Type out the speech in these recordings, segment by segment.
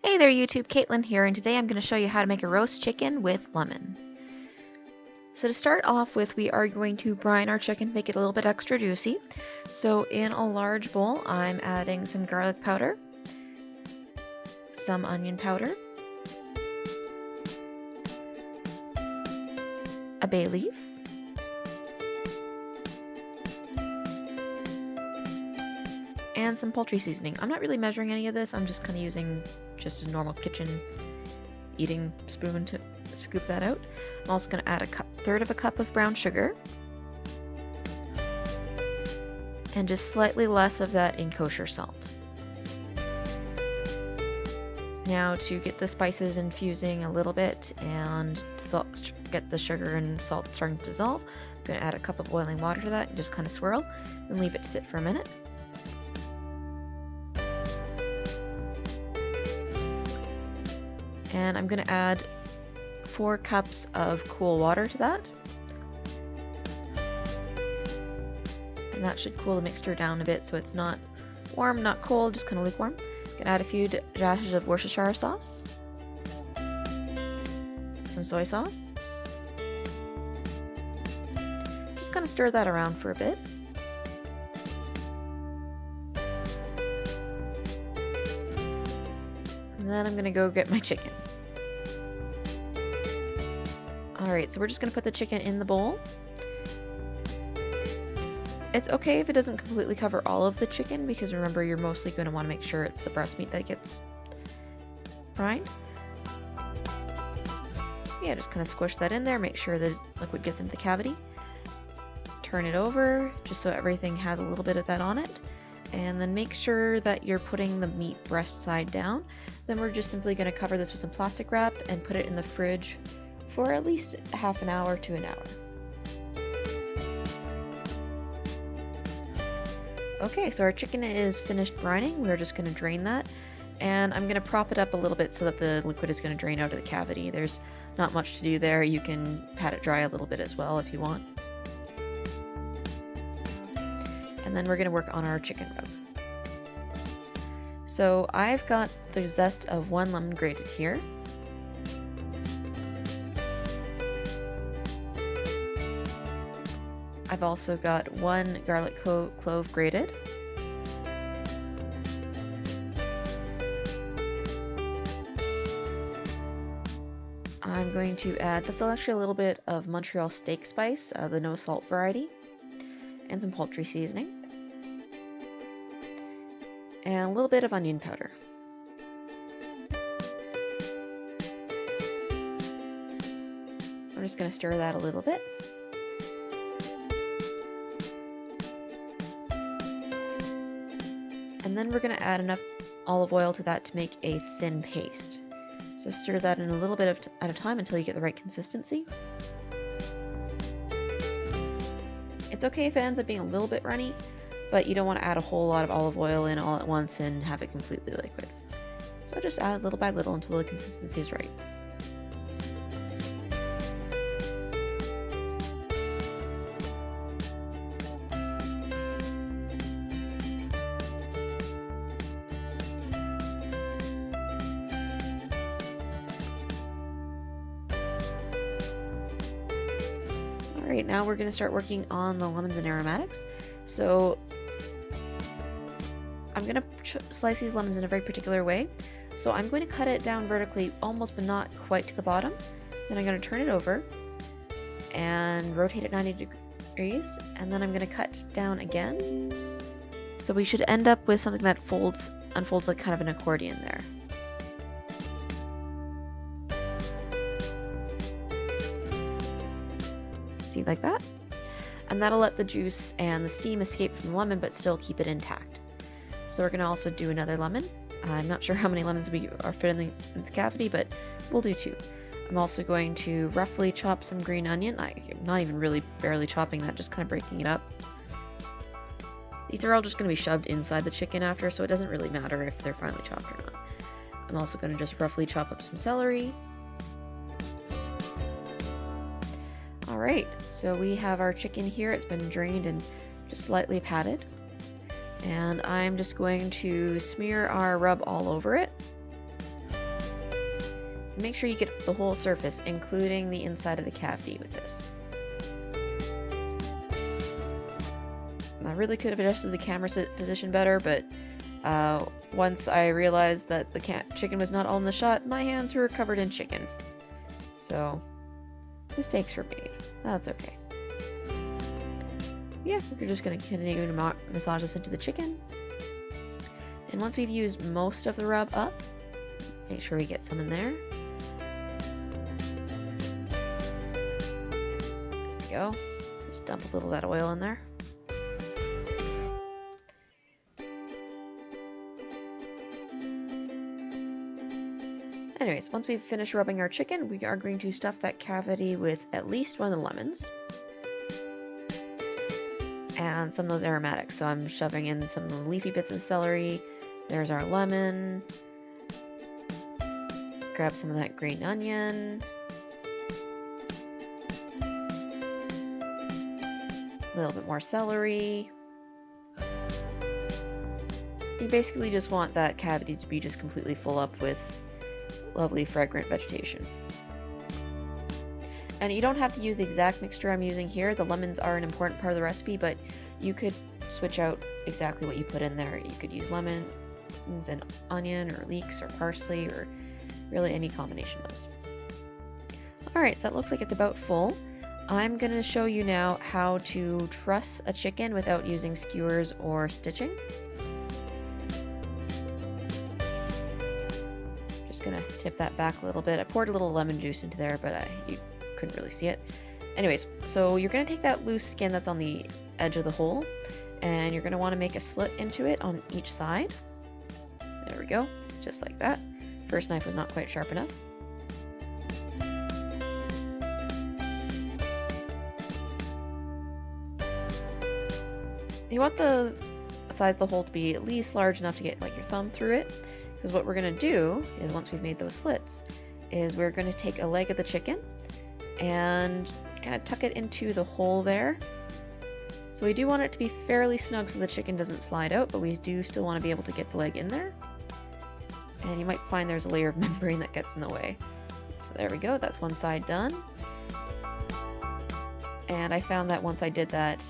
Hey there YouTube, Caitlin here, and today I'm going to show you how to make a roast chicken with lemon. So to start off with, we are going to brine our chicken, make it a little bit extra juicy. So in a large bowl, I'm adding some garlic powder, some onion powder, a bay leaf, and some poultry seasoning. I'm not really measuring any of this, I'm just kind of using just a normal kitchen eating spoon to scoop that out. I'm also going to add a third of a cup of brown sugar and just slightly less of that in kosher salt. Now to get the spices infusing a little bit and get the sugar and salt starting to dissolve, I'm going to add a cup of boiling water to that and just kind of swirl and leave it to sit for a minute. And I'm going to add 4 cups of cool water to that. And that should cool the mixture down a bit so it's not warm, not cold, just kind of lukewarm. I'm going to add a few dashes of Worcestershire sauce, some soy sauce. Just kind of stir that around for a bit. And then I'm going to go get my chicken. Alright, so we're just going to put the chicken in the bowl. It's okay if it doesn't completely cover all of the chicken, because remember, you're mostly going to want to make sure it's the breast meat that gets brined. Yeah, just kind of squish that in there, make sure the liquid gets into the cavity. Turn it over, just so everything has a little bit of that on it. And then make sure that you're putting the meat breast side down. Then we're just simply going to cover this with some plastic wrap and put it in the fridge for at least half an hour to an hour. Okay, so our chicken is finished brining. We're just going to drain that, and I'm going to prop it up a little bit so that the liquid is going to drain out of the cavity. There's not much to do there. You can pat it dry a little bit as well if you want. And then we're going to work on our chicken rub. So I've got the zest of 1 lemon grated here. I've also got 1 garlic clove grated. I'm going to add, that's actually a little bit of Montreal steak spice, the no salt variety, and some poultry seasoning, and a little bit of onion powder. I'm just going to stir that a little bit. And then we're going to add enough olive oil to that to make a thin paste. So stir that in a little bit at a time until you get the right consistency. It's okay if it ends up being a little bit runny, but you don't want to add a whole lot of olive oil in all at once and have it completely liquid. So just add little by little until the consistency is right. Alright, now we're going to start working on the lemons and aromatics. So I'm going to slice these lemons in a very particular way. So I'm going to cut it down vertically, almost but not quite to the bottom. Then I'm going to turn it over and rotate it 90 degrees, and then I'm going to cut down again. So we should end up with something that unfolds like kind of an accordion there. See, like that? And that'll let the juice and the steam escape from the lemon but still keep it intact. So we're going to also do another lemon. I'm not sure how many lemons we are fitting in the cavity, but we'll do 2. I'm also going to roughly chop some green onion. I'm not even really barely chopping that, just kind of breaking it up. These are all just going to be shoved inside the chicken after, so it doesn't really matter if they're finely chopped or not. I'm also going to just roughly chop up some celery. Alright, so we have our chicken here. It's been drained and just slightly patted. And I'm just going to smear our rub all over it. make sure you get the whole surface, including the inside of the cavity with this. I really could have adjusted the camera position better, but once I realized that the chicken was not all in the shot, my hands were covered in chicken. So, mistakes were made. That's okay. Yeah, we're just going to continue to massage this into the chicken. And once we've used most of the rub up, make sure we get some in there. There we go. Just dump a little of that oil in there. Anyways, once we've finished rubbing our chicken, we are going to stuff that cavity with at least one of the lemons. And some of those aromatics. So I'm shoving in some of the leafy bits of celery. There's our lemon. Grab some of that green onion. A little bit more celery. You basically just want that cavity to be just completely full up with lovely fragrant vegetation. And you don't have to use the exact mixture I'm using here. The lemons are an important part of the recipe, but you could switch out exactly what you put in there. You could use lemons and onion or leeks or parsley or really any combination of those. Alright, so that looks like it's about full. I'm going to show you now how to truss a chicken without using skewers or stitching. Just going to tip that back a little bit. I poured a little lemon juice into there, but you couldn't really see it. Anyways, so you're going to take that loose skin that's on the edge of the hole, and you're going to want to make a slit into it on each side. There we go, just like that. First knife was not quite sharp enough. You want the size of the hole to be at least large enough to get like your thumb through it, because what we're going to do is, once we've made those slits, is we're going to take a leg of the chicken and kind of tuck it into the hole there. So we do want it to be fairly snug so the chicken doesn't slide out, but we do still want to be able to get the leg in there. And you might find there's a layer of membrane that gets in the way. So there we go, that's one side done. And I found that once I did that,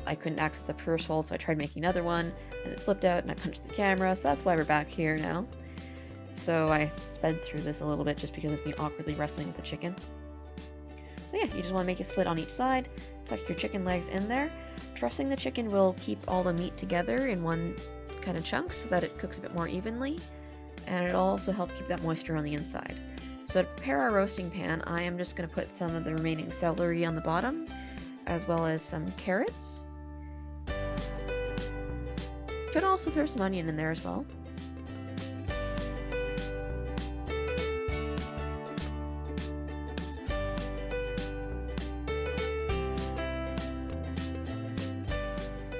I couldn't access the first hole, so I tried making another one, and it slipped out and I punched the camera, so that's why we're back here now. So I sped through this a little bit just because it's me awkwardly wrestling with the chicken. But yeah, you just want to make a slit on each side, tuck your chicken legs in there. Trussing the chicken will keep all the meat together in one kind of chunk so that it cooks a bit more evenly, and it'll also help keep that moisture on the inside. So to prepare our roasting pan, I am just going to put some of the remaining celery on the bottom, as well as some carrots. Could also throw some onion in there as well.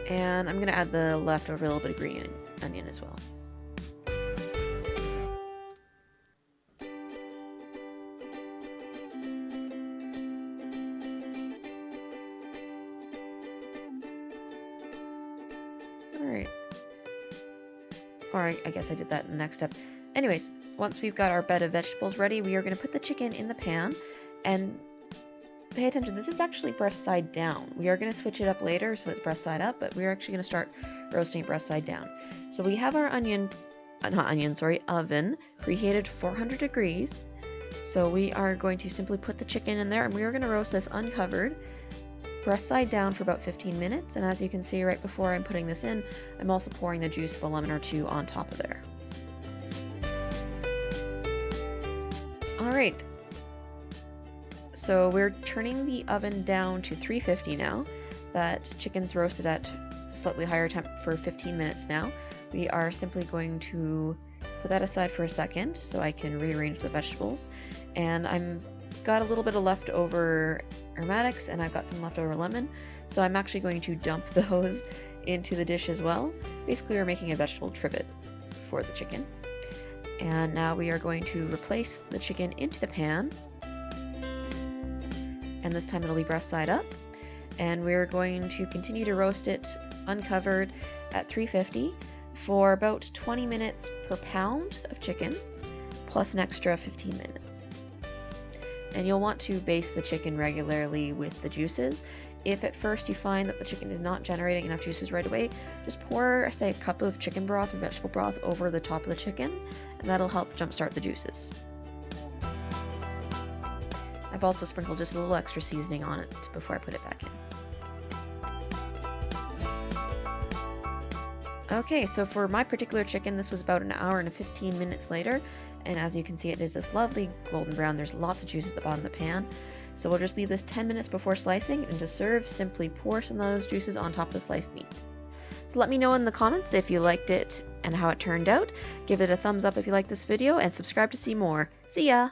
And I'm going to add the leftover little bit of green onion as well. Alright. Or I guess I did that in the next step. Anyways, once we've got our bed of vegetables ready, we are going to put the chicken in the pan, and pay attention, this is actually breast side down. We are going to switch it up later so it's breast side up, but we're actually going to start roasting it breast side down. So we have our oven preheated 400 degrees. So we are going to simply put the chicken in there, and we are going to roast this uncovered, breast side down for about 15 minutes. And as you can see right before I'm putting this in, I'm also pouring the juice of a lemon or two on top of there. Alright. So we're turning the oven down to 350 now. That chicken's roasted at slightly higher temp for 15 minutes now. We are simply going to put that aside for a second so I can rearrange the vegetables. And I'm got a little bit of leftover aromatics, and I've got some leftover lemon. So I'm actually going to dump those into the dish as well. Basically, we're making a vegetable trivet for the chicken. And now we are going to replace the chicken into the pan. And this time it'll be breast side up. And we're going to continue to roast it uncovered at 350 for about 20 minutes per pound of chicken. plus an extra 15 minutes. And you'll want to baste the chicken regularly with the juices. If at first you find that the chicken is not generating enough juices right away, just pour, say, a cup of chicken broth or vegetable broth over the top of the chicken, and that'll help jumpstart the juices. I've also sprinkled just a little extra seasoning on it before I put it back in. Okay, so for my particular chicken, this was about an hour and 15 minutes later, and as you can see, it is this lovely golden brown. There's lots of juices at the bottom of the pan. So we'll just leave this 10 minutes before slicing, and to serve, simply pour some of those juices on top of the sliced meat. So let me know in the comments if you liked it and how it turned out. Give it a thumbs up if you like this video, and subscribe to see more. See ya!